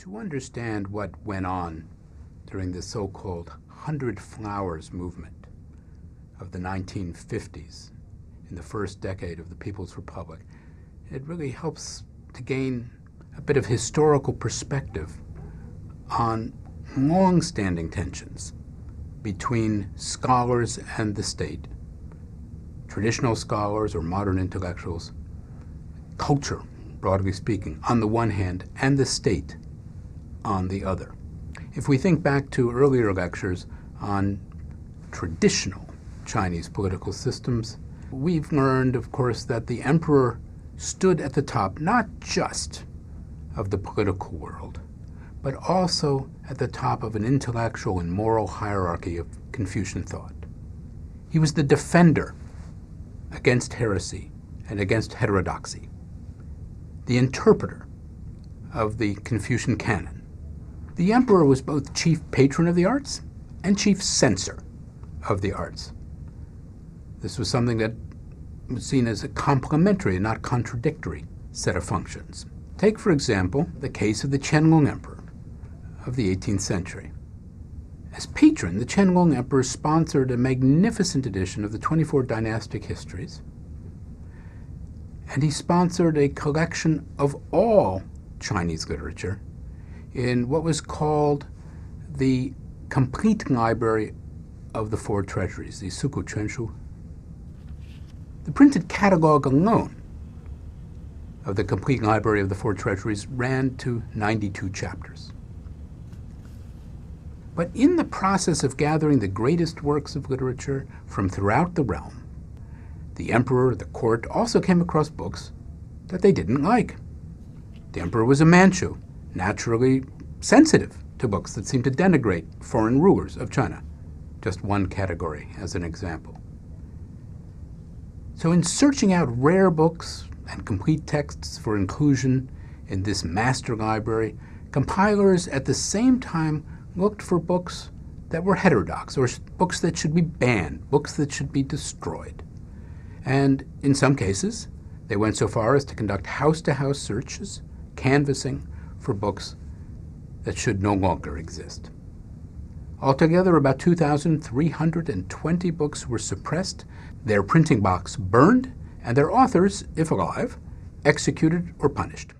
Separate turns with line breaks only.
To understand what went on during the so-called 100 Flowers movement of the 1950s, in the first decade of the People's Republic, it really helps to gain a bit of historical perspective on long-standing tensions between scholars and the state, traditional scholars or modern intellectuals, culture, broadly speaking, on the one hand, and the state on the other. If we think back to earlier lectures on traditional Chinese political systems, we've learned, of course, that the emperor stood at the top not just of the political world, but also at the top of an intellectual and moral hierarchy of Confucian thought. He was the defender against heresy and against heterodoxy, the interpreter of the Confucian canon. The emperor was both chief patron of the arts and chief censor of the arts. This was something that was seen as a complementary and not contradictory set of functions. Take, for example, the case of the Qianlong Emperor of the 18th century. As patron, the Qianlong Emperor sponsored a magnificent edition of the 24 dynastic histories, and he sponsored a collection of all Chinese literature in what was called the Complete Library of the Four Treasuries, the Suku Quanshu. The printed catalog alone of the Complete Library of the Four Treasuries ran to 92 chapters. But in the process of gathering the greatest works of literature from throughout the realm, the emperor, the court, also came across books that they didn't like. The emperor was a Manchu, naturally sensitive to books that seemed to denigrate foreign rulers of China. Just one category as an example. So in searching out rare books and complete texts for inclusion in this master library, compilers at the same time looked for books that were heterodox, or books that should be banned, books that should be destroyed. And in some cases, they went so far as to conduct house-to-house searches, canvassing for books that should no longer exist. Altogether, about 2,320 books were suppressed, their printing box burned, and their authors, if alive, executed or punished.